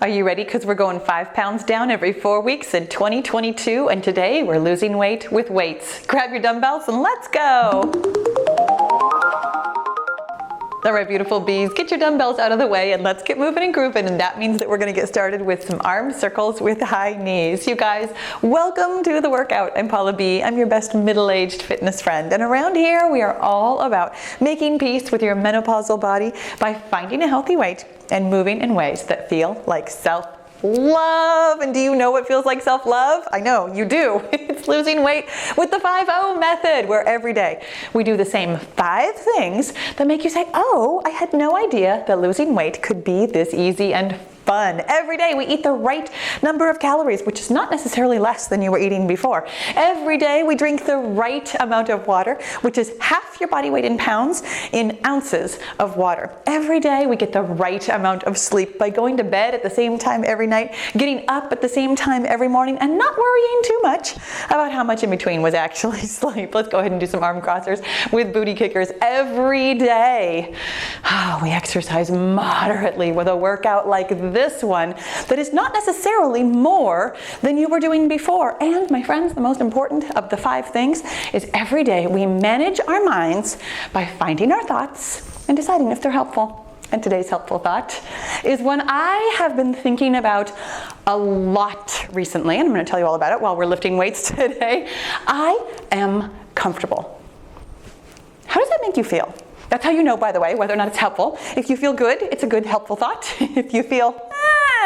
Are you ready? Because we're going 5 pounds down every 4 weeks in 2022, and today we're losing weight with weights. Grab your dumbbells and let's go. All right, beautiful bees, get your dumbbells out of the way and let's get moving and grooving. And that means that we're gonna get started with some arm circles with high knees. You guys, welcome to the workout. I'm Paula B. I'm your best middle-aged fitness friend. And around here, we are all about making peace with your menopausal body by finding a healthy weight and moving in ways that feel like self-love. And do you know what feels like self-love? I know you do. It's losing weight with the 5-0 method, where every day we do the same 5 things that make you say, oh, I had no idea that losing weight could be this easy and fun. Every day we eat the right number of calories, which is not necessarily less than you were eating before. Every day we drink the right amount of water, which is half your body weight in pounds in ounces of water. Every day we get the right amount of sleep by going to bed at the same time every night, getting up at the same time every morning, and not worrying too much about how much in between was actually sleep. Let's go ahead and do some arm crossers with booty kickers every day. We exercise moderately with a workout like this one that is not necessarily more than you were doing before. And my friends, the most important of the 5 things is every day we manage our minds by finding our thoughts and deciding if they're helpful. And today's helpful thought is one I have been thinking about a lot recently, and I'm going to tell you all about it while we're lifting weights today. I am comfortable. How does that make you feel? That's how you know, by the way, whether or not it's helpful. If you feel good, it's a good, helpful thought. If you feel,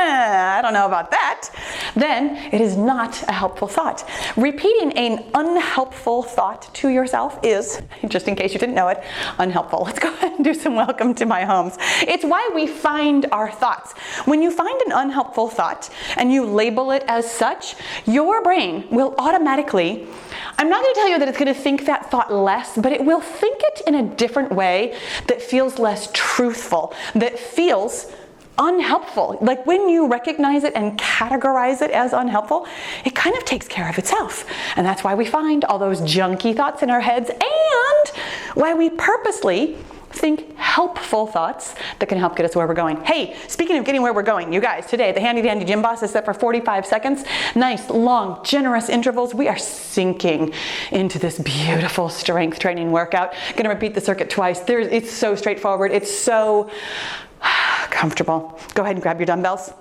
I don't know about that, then it is not a helpful thought. Repeating an unhelpful thought to yourself is, just in case you didn't know it, unhelpful. Let's go ahead and do some welcome to my homes. It's why we find our thoughts. When you find an unhelpful thought and you label it as such, your brain will automatically, I'm not going to tell you that it's going to think that thought less, but it will think it in a different way that feels less truthful, that feels unhelpful. Like when you recognize it and categorize it as unhelpful, it kind of takes care of itself. And that's why we find all those junky thoughts in our heads, and why we purposely think helpful thoughts that can help get us where we're going. Hey, speaking of getting where we're going, you guys, today the handy dandy gym boss is set for 45 seconds. Nice, long, generous intervals. We are sinking into this beautiful strength training workout. Gonna repeat the circuit twice. It's so straightforward. It's so comfortable. Go ahead and grab your dumbbells.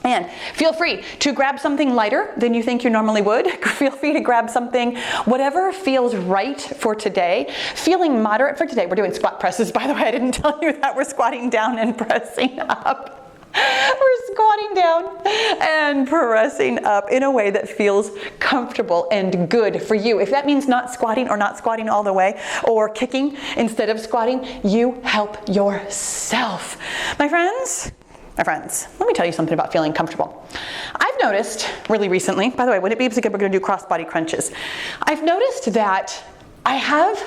And feel free to grab something lighter than you think you normally would. Feel free to grab something, whatever feels right for today. Feeling moderate for today. We're doing squat presses, by the way. I didn't tell you that. We're squatting down and pressing up. We're squatting down and pressing up in a way that feels comfortable and good for you. If that means not squatting or not squatting all the way, or kicking instead of squatting, you help yourself. My friends, let me tell you something about feeling comfortable. I've noticed really recently, by the way, when it beeps again, we're going to do cross-body crunches. I've noticed that I have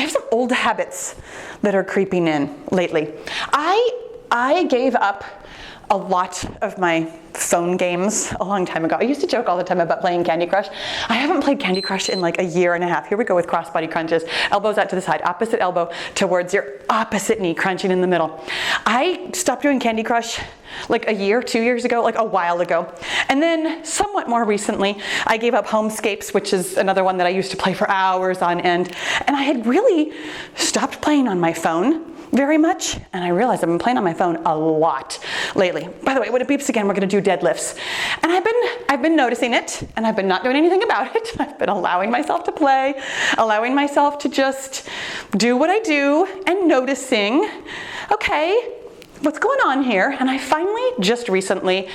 some old habits that are creeping in lately. I gave up a lot of my phone games a long time ago. I used to joke all the time about playing Candy Crush. I haven't played Candy Crush in like a year and a half. Here we go with cross-body crunches. Elbows out to the side, opposite elbow towards your opposite knee, crunching in the middle. I stopped doing Candy Crush like a year, 2 years ago, like a while ago. And then somewhat more recently, I gave up Homescapes, which is another one that I used to play for hours on end. And I had really stopped playing on my phone very much, and I realized I've been playing on my phone a lot lately. By the way, when it beeps again, we're going to do deadlifts. And I've been noticing it, and I've been not doing anything about it. I've been allowing myself to play, allowing myself to just do what I do, and noticing, okay, what's going on here? And I finally, just recently,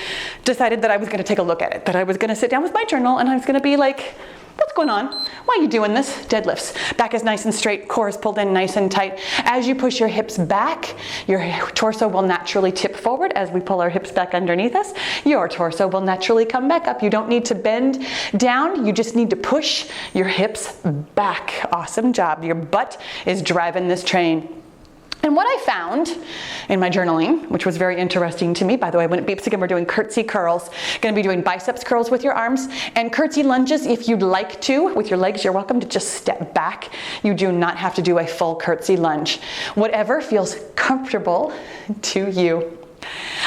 decided that I was going to take a look at it, that I was going to sit down with my journal, and I was going to be like, what's going on? Why are you doing this? Deadlifts. Back is nice and straight, core is pulled in nice and tight. As you push your hips back, your torso will naturally tip forward. As we pull our hips back underneath us, your torso will naturally come back up. You don't need to bend down, you just need to push your hips back. Awesome job. Your butt is driving this train. And what I found in my journaling, which was very interesting to me, by the way, when it beeps again, we're doing curtsy curls. Going to be doing biceps curls with your arms and curtsy lunges if you'd like to. With your legs, you're welcome to just step back. You do not have to do a full curtsy lunge. Whatever feels comfortable to you.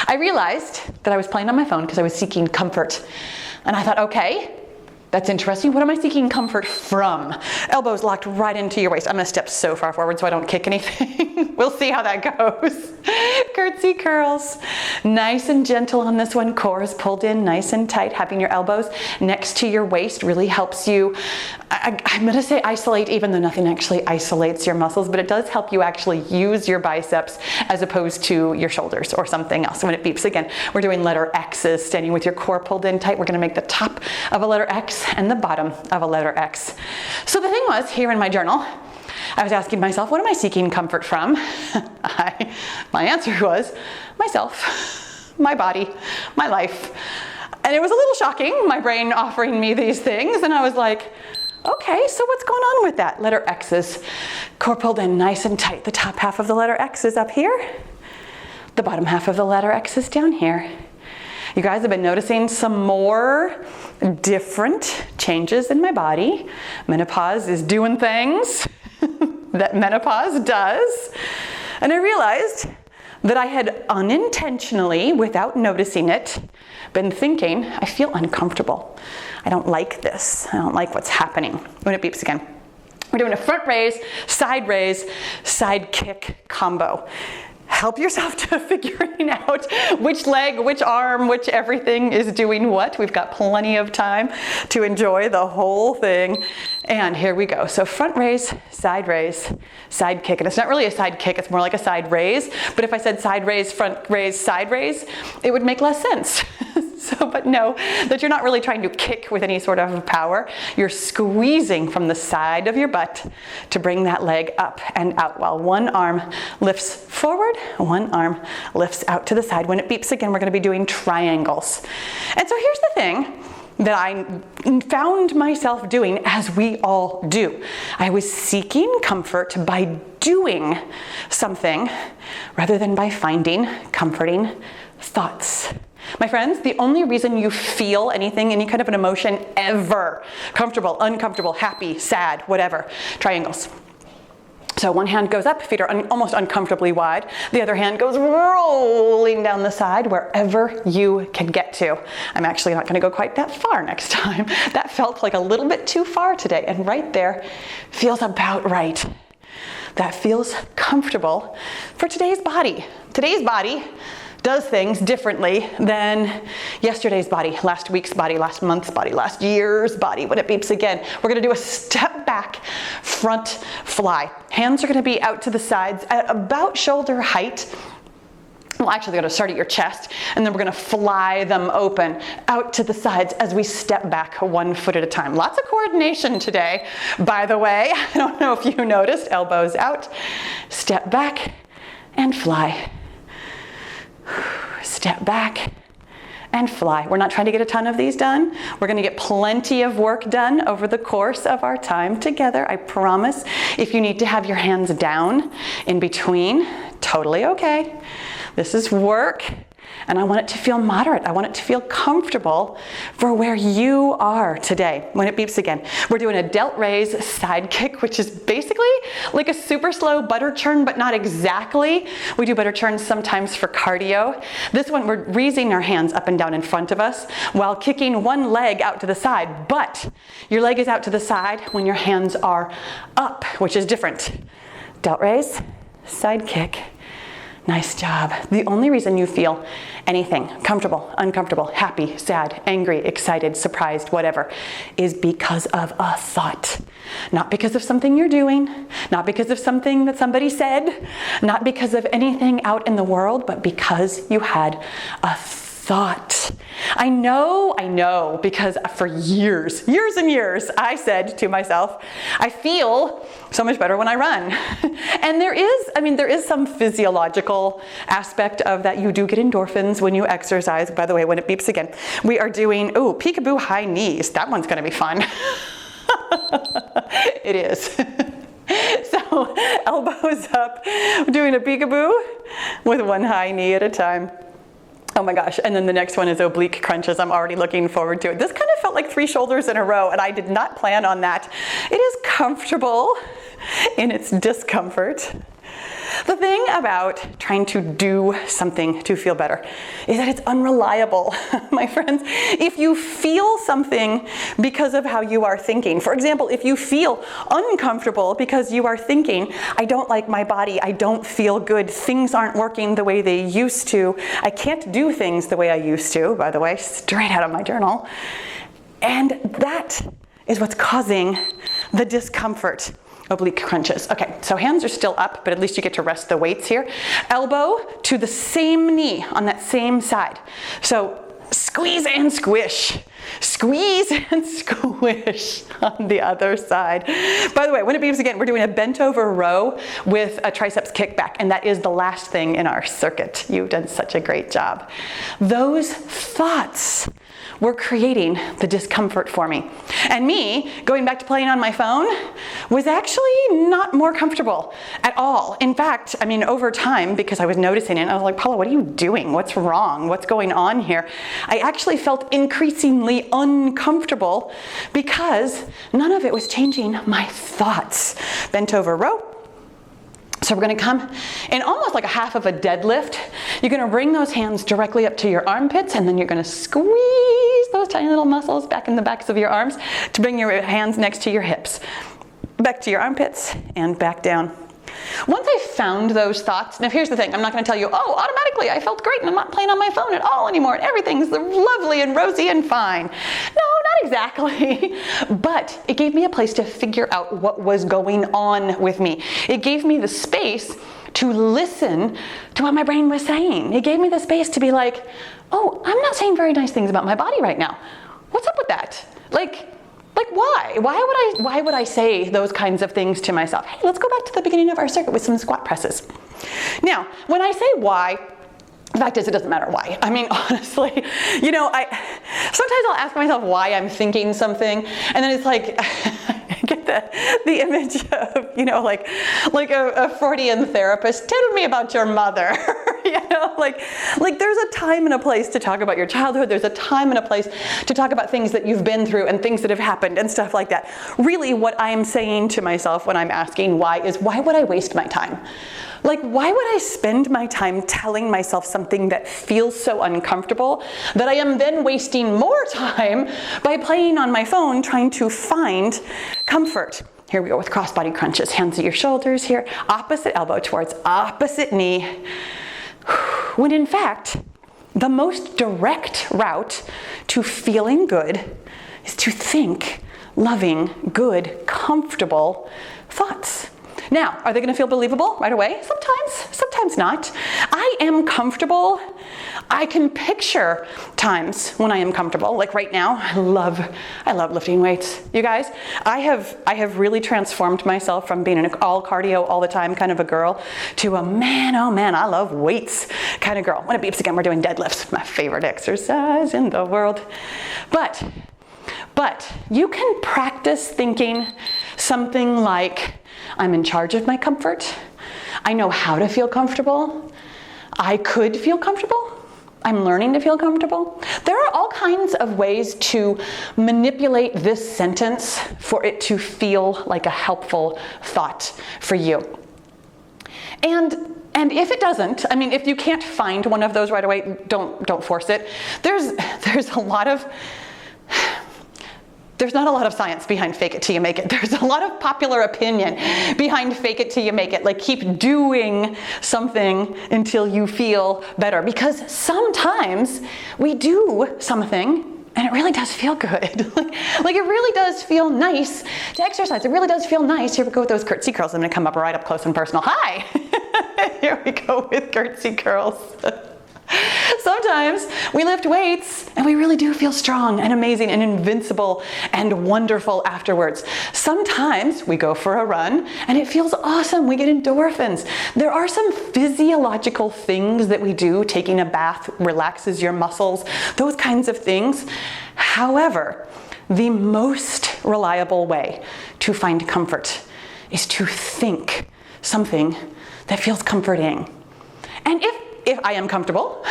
I realized that I was playing on my phone because I was seeking comfort. And I thought, okay, that's interesting. What am I seeking comfort from? Elbows locked right into your waist. I'm gonna step so far forward so I don't kick anything. We'll see how that goes. Curtsy curls. Nice and gentle on this one. Core is pulled in nice and tight. Having your elbows next to your waist really helps you, I'm gonna say isolate, even though nothing actually isolates your muscles, but it does help you actually use your biceps as opposed to your shoulders or something else. When it beeps again, we're doing letter X's, standing with your core pulled in tight. We're gonna make the top of a letter X and the bottom of a letter X. So the thing was, here in my journal, I was asking myself, what am I seeking comfort from? My answer was myself, my body, my life. And it was a little shocking, my brain offering me these things, and I was like, okay, so what's going on with that? Letter X's, core pulled in nice and tight. The top half of the letter X is up here. The bottom half of the letter X is down here. You guys have been noticing some more different changes in my body. Menopause is doing things that menopause does. And I realized that I had unintentionally, without noticing it, been thinking, I feel uncomfortable. I don't like this. I don't like what's happening. When it beeps again. We're doing a front raise, side kick combo. Help yourself to figuring out which leg, which arm, which everything is doing what. We've got plenty of time to enjoy the whole thing. And here we go. So front raise, side kick. And it's not really a side kick, it's more like a side raise. But if I said side raise, front raise, side raise, it would make less sense. But know that you're not really trying to kick with any sort of power. You're squeezing from the side of your butt to bring that leg up and out while one arm lifts forward, one arm lifts out to the side. When it beeps again, we're going to be doing triangles. And so here's the thing that I found myself doing, as we all do. I was seeking comfort by doing something rather than by finding comforting thoughts. My friends, the only reason you feel anything, any kind of an emotion ever, comfortable, uncomfortable, happy, sad, whatever, triangles. So one hand goes up, feet are almost uncomfortably wide. The other hand goes rolling down the side wherever you can get to. I'm actually not gonna go quite that far next time. That felt like a little bit too far today, and right there feels about right. That feels comfortable for today's body. Today's body does things differently than yesterday's body, last week's body, last month's body, last year's body. When it beeps again, we're gonna do a step back front fly. Hands are gonna be out to the sides at about shoulder height. Well, actually, they're gonna start at your chest, and then we're gonna fly them open out to the sides as we step back 1 foot at a time. Lots of coordination today, by the way. I don't know if you noticed, elbows out, step back and fly. Step back and fly. We're not trying to get a ton of these done. We're going to get plenty of work done over the course of our time together. I promise. If you need to have your hands down in between, totally okay. This is work, and I want it to feel moderate. I want it to feel comfortable for where you are today. When it beeps again, we're doing a delt raise side kick, which is basically like a super slow butter churn, but not exactly. We do butter churns sometimes for cardio. This one, we're raising our hands up and down in front of us while kicking one leg out to the side, but your leg is out to the side when your hands are up, which is different. Delt raise, side kick. Nice job. The only reason you feel anything, comfortable, uncomfortable, happy, sad, angry, excited, surprised, whatever, is because of a thought. Not because of something you're doing, not because of something that somebody said, not because of anything out in the world, but because you had a thought. I know, because for years and years, I said to myself, I feel so much better when I run. And there is some physiological aspect of that. You do get endorphins when you exercise. By the way, when it beeps again, we are doing, peekaboo high knees. That one's gonna be fun. It is. So elbows up, doing a peekaboo with one high knee at a time. Oh my gosh, and then the next one is oblique crunches. I'm already looking forward to it. This kind of felt like 3 shoulders in a row, and I did not plan on that. It is comfortable in its discomfort. The thing about trying to do something to feel better is that it's unreliable, my friends. If you feel something because of how you are thinking, for example, if you feel uncomfortable because you are thinking, I don't like my body, I don't feel good, things aren't working the way they used to, I can't do things the way I used to, by the way, straight out of my journal. And that is what's causing the discomfort. Oblique crunches. Okay, so hands are still up, but at least you get to rest the weights here. Elbow to the same knee on that same side. So squeeze and squish. Squeeze and squish on the other side. By the way, when it beeps again, we're doing a bent over row with a triceps kickback, and that is the last thing in our circuit. You've done such a great job. Those thoughts were creating the discomfort for me. And me, going back to playing on my phone, was actually not more comfortable at all. In fact, I mean, over time, because I was noticing it, I was like, Paula, what are you doing? What's wrong? What's going on here? I actually felt increasingly uncomfortable because none of it was changing my thoughts. Bent over row. So we're going to come in almost like a half of a deadlift. You're going to bring those hands directly up to your armpits, and then you're going to squeeze those tiny little muscles back in the backs of your arms to bring your hands next to your hips. Back to your armpits and back down. Once I found those thoughts, now here's the thing, I'm not going to tell you, oh, automatically I felt great and I'm not playing on my phone at all anymore and everything's lovely and rosy and fine. No, not exactly. But it gave me a place to figure out what was going on with me. It gave me the space to listen to what my brain was saying. It gave me the space to be like, oh, I'm not saying very nice things about my body right now. What's up with that? Like why? Why would I say those kinds of things to myself? Hey, let's go back to the beginning of our circuit with some squat presses. Now, when I say why, the fact is it doesn't matter why. I mean, honestly, you know, sometimes I'll ask myself why I'm thinking something, and then it's like, I get the image of, you know, like a Freudian therapist, tell me about your mother. You know, like there's a time and a place to talk about your childhood. There's a time and a place to talk about things that you've been through and things that have happened and stuff like that. Really, what I'm saying to myself when I'm asking why is, why would I waste my time? Like, why would I spend my time telling myself something that feels so uncomfortable that I am then wasting more time by playing on my phone trying to find comfort? Here we go with crossbody crunches. Hands at your shoulders here. Opposite elbow towards opposite knee. When in fact, the most direct route to feeling good is to think loving, good, comfortable thoughts. Now, are they going to feel believable right away? Sometimes not. I am comfortable. I can picture times when I am comfortable. Like right now, I love lifting weights. You guys, I have really transformed myself from being an all cardio all the time kind of a girl to a man, oh man, I love weights kind of girl. When it beeps again, we're doing deadlifts, my favorite exercise in the world. But you can practice thinking something like, I'm in charge of my comfort. I know how to feel comfortable. I could feel comfortable. I'm learning to feel comfortable. There are all kinds of ways to manipulate this sentence for it to feel like a helpful thought for you. And if it doesn't, I mean, if you can't find one of those right away, don't force it. There's not a lot of science behind fake it till you make it. There's a lot of popular opinion behind fake it till you make it. Like, keep doing something until you feel better. Because sometimes we do something and it really does feel good. like it really does feel nice to exercise. It really does feel nice. Here we go with those curtsy curls. I'm gonna come up right up close and personal. Hi! Here we go with curtsy curls. Sometimes we lift weights and we really do feel strong and amazing and invincible and wonderful afterwards. Sometimes we go for a run and it feels awesome. We get endorphins. There are some physiological things that we do. Taking a bath relaxes your muscles, those kinds of things. However, the most reliable way to find comfort is to think something that feels comforting. And if I am comfortable,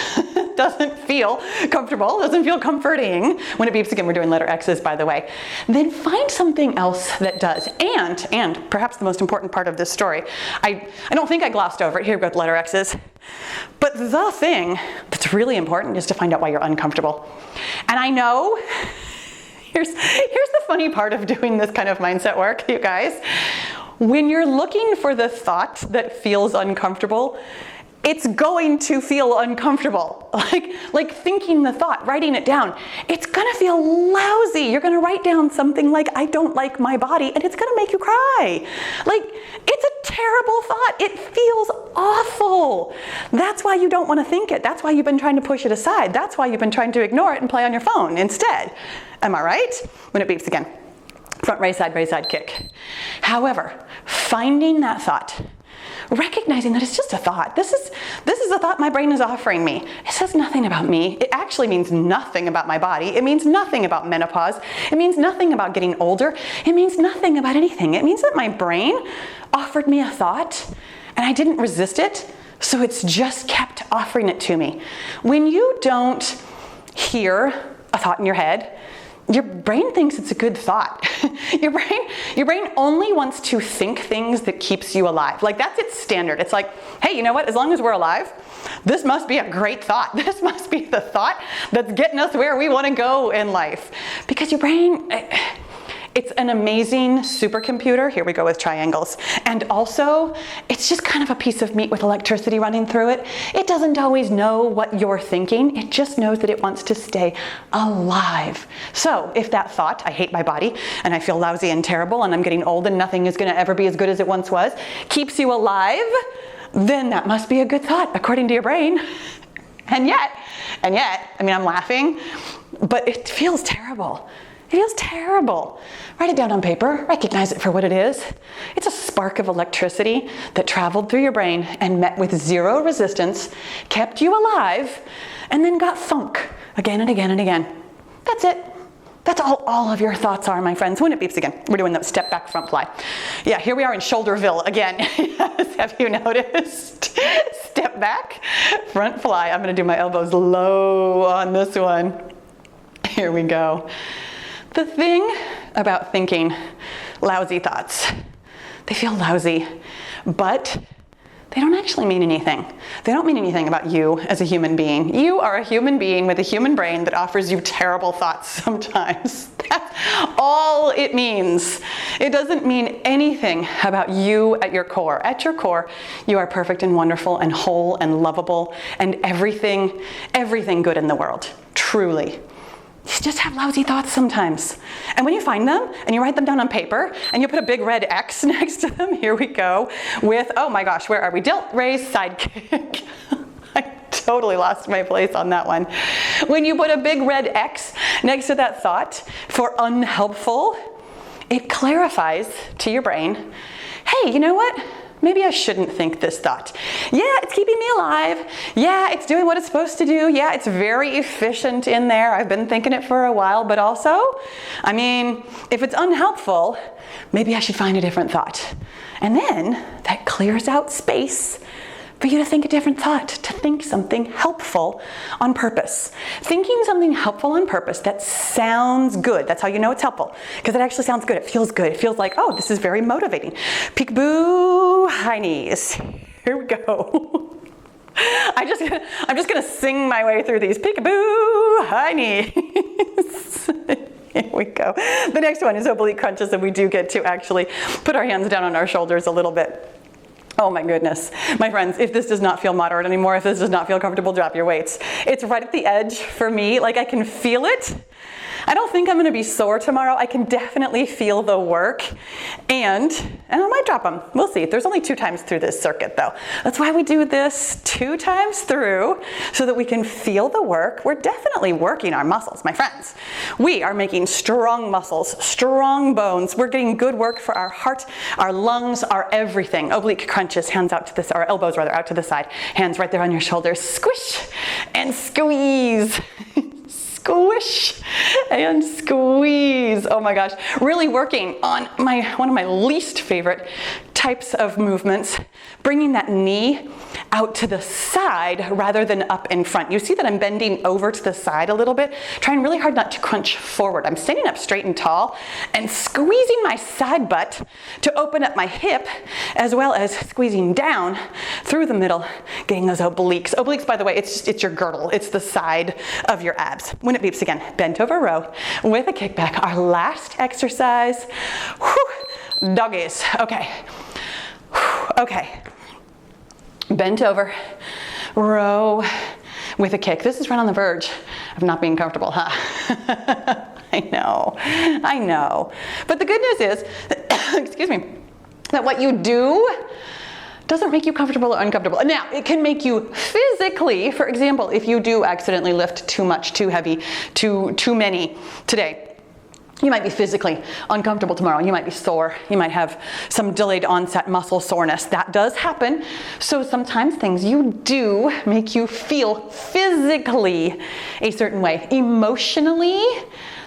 doesn't feel comfortable, doesn't feel comforting. When it beeps again, we're doing letter X's, by the way. Then find something else that does. And perhaps the most important part of this story, I don't think I glossed over it. Here we go with letter X's. But the thing that's really important is to find out why you're uncomfortable. And I know, here's the funny part of doing this kind of mindset work, you guys. When you're looking for the thought that feels uncomfortable, it's going to feel uncomfortable. Like thinking the thought, writing it down, it's gonna feel lousy. You're gonna write down something like, I don't like my body, and it's gonna make you cry. Like, it's a terrible thought. It feels awful. That's why you don't wanna think it. That's why you've been trying to push it aside. That's why you've been trying to ignore it and play on your phone instead. Am I right? When it beeps again. Front raise side kick. However, finding that thought, recognizing that it's just a thought. This is a thought my brain is offering me. It says nothing about me. It actually means nothing about my body. It means nothing about menopause. It means nothing about getting older. It means nothing about anything. It means that my brain offered me a thought and I didn't resist it, so it's just kept offering it to me. When you don't hear a thought in your head, your brain thinks it's a good thought. Your brain only wants to think things that keeps you alive. Like, that's its standard. It's like, hey, you know what? As long as we're alive, this must be a great thought. This must be the thought that's getting us where we want to go in life. Because your brain, it's an amazing supercomputer. Here we go with triangles. And also, it's just kind of a piece of meat with electricity running through it. It doesn't always know what you're thinking. It just knows that it wants to stay alive. So if that thought, I hate my body, and I feel lousy and terrible, and I'm getting old and nothing is going to ever be as good as it once was, keeps you alive, then that must be a good thought, according to your brain. And yet, I mean, I'm laughing, but it feels terrible. It feels terrible. Write it down on paper, recognize it for what it is. It's a spark of electricity that traveled through your brain and met with zero resistance, kept you alive, and then got thunk again and again and again. That's it. That's all of your thoughts are, my friends. When it beeps again, we're doing the step back, front fly. Yeah, here we are in Shoulderville again. Yes, have you noticed? Step back, front fly. I'm gonna do my elbows low on this one. Here we go. The thing about thinking lousy thoughts, they feel lousy, but they don't actually mean anything. They don't mean anything about you as a human being. You are a human being with a human brain that offers you terrible thoughts sometimes. That's all it means. It doesn't mean anything about you at your core. At your core, you are perfect and wonderful and whole and lovable and everything good in the world, truly. You just have lousy thoughts sometimes. And when you find them and you write them down on paper and you put a big red X next to them, here we go with, oh my gosh, where are we? Delt, raise, side kick. I totally lost my place on that one. When you put a big red X next to that thought for unhelpful, it clarifies to your brain, hey, you know what? Maybe I shouldn't think this thought. Yeah, it's keeping me alive. Yeah, it's doing what it's supposed to do. Yeah, it's very efficient in there. I've been thinking it for a while, but also, I mean, if it's unhelpful, maybe I should find a different thought. And then that clears out space for you to think a different thought, to think something helpful on purpose. Thinking something helpful on purpose that sounds good. That's how you know it's helpful, because it actually sounds good. It feels good. It feels like, oh, this is very motivating. Peekaboo, high knees. Here we go. I'm just gonna sing my way through these. Peekaboo, high knees. Here we go. The next one is oblique crunches, and we do get to actually put our hands down on our shoulders a little bit. Oh my goodness. My friends, if this does not feel moderate anymore, if this does not feel comfortable, drop your weights. It's right at the edge for me. Like, I can feel it. I don't think I'm gonna be sore tomorrow. I can definitely feel the work, and I might drop them. We'll see. There's only 2 times through this circuit though. That's why we do this 2 times through, so that we can feel the work. We're definitely working our muscles, my friends. We are making strong muscles, strong bones. We're getting good work for our heart, our lungs, our everything. Oblique crunches, hands out to this, or elbows rather, out to the side. Hands right there on your shoulders. Squish and squeeze. Squish and squeeze. Oh my gosh. Really working on one of my least favorite types of movements, bringing that knee out to the side rather than up in front. You see that I'm bending over to the side a little bit, trying really hard not to crunch forward. I'm standing up straight and tall and squeezing my side butt to open up my hip, as well as squeezing down through the middle, getting those obliques. Obliques, by the way, it's your girdle. It's the side of your abs. When it beeps again, bent over row with a kickback. Our last exercise. Whew. Doggies. Okay. Whew. Okay. Bent over, row with a kick. This is right on the verge of not being comfortable, huh? I know. But the good news is, excuse me, that what you do doesn't make you comfortable or uncomfortable. Now, it can make you physically, for example, if you do accidentally lift too much, too heavy, too many today, you might be physically uncomfortable tomorrow. You might be sore. You might have some delayed onset muscle soreness. That does happen. So sometimes things you do make you feel physically a certain way. Emotionally,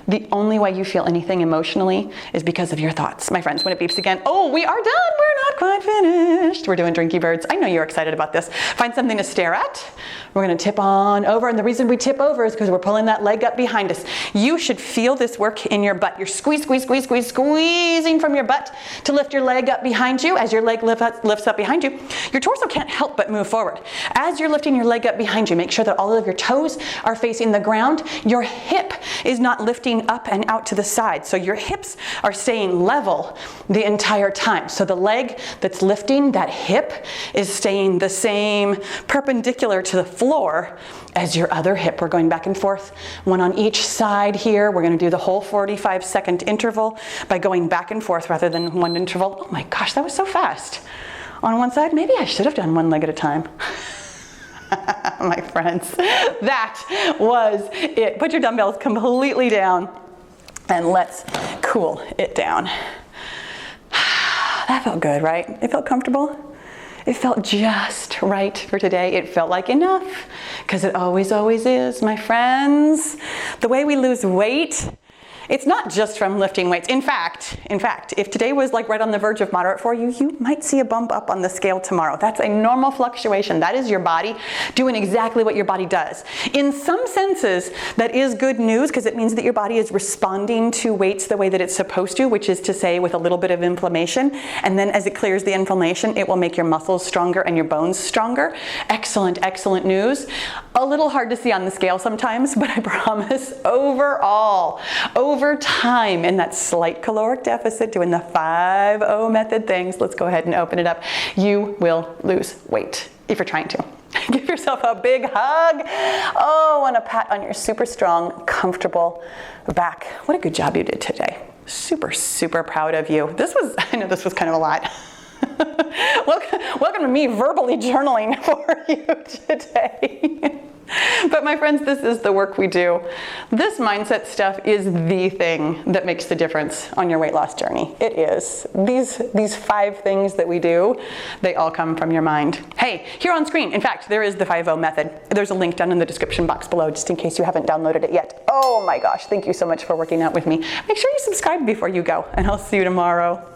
the only way you feel anything emotionally is because of your thoughts. My friends, when it beeps again, oh, we are done. We're not quite finished. We're doing Drinky Birds. I know you're excited about this. Find something to stare at. We're going to tip on over. And the reason we tip over is because we're pulling that leg up behind us. You should feel this work in your butt. You're squeezing from your butt to lift your leg up behind you. As your leg lifts up behind you, your torso can't help but move forward. As you're lifting your leg up behind you, make sure that all of your toes are facing the ground. Your hip is not lifting up and out to the side. So your hips are staying level the entire time. So the leg that's lifting, that hip, is staying the same perpendicular to the floor as your other hip. We're going back and forth, one on each side here. We're going to do the whole 45-second interval by going back and forth rather than one interval. Oh my gosh, that was so fast. On one side, maybe I should have done one leg at a time. My friends, that was it. Put your dumbbells completely down and let's cool it down. That felt good, right? It felt comfortable. It felt just right for today. It felt like enough, because it always is, my friends. The way we lose weight, it's not just from lifting weights. In fact, if today was like right on the verge of moderate for you, you might see a bump up on the scale tomorrow. That's a normal fluctuation. That is your body doing exactly what your body does. In some senses, that is good news, because it means that your body is responding to weights the way that it's supposed to, which is to say with a little bit of inflammation. And then as it clears the inflammation, it will make your muscles stronger and your bones stronger. Excellent news. A little hard to see on the scale sometimes, but I promise overall, over time, in that slight caloric deficit, doing the 5-0 method things, let's go ahead and open it up, you will lose weight if you're trying to. Give yourself a big hug. Oh, and a pat on your super strong, comfortable back. What a good job you did today. Super proud of you. I know this was kind of a lot. Welcome to me verbally journaling for you today. But my friends, this is the work we do. This mindset stuff is the thing that makes the difference on your weight loss journey. It is. These 5 things that we do, they all come from your mind. Hey, here on screen, in fact, there is the 5-0 method. There's a link down in the description box below, just in case you haven't downloaded it yet. Oh my gosh, thank you so much for working out with me. Make sure you subscribe before you go, and I'll see you tomorrow.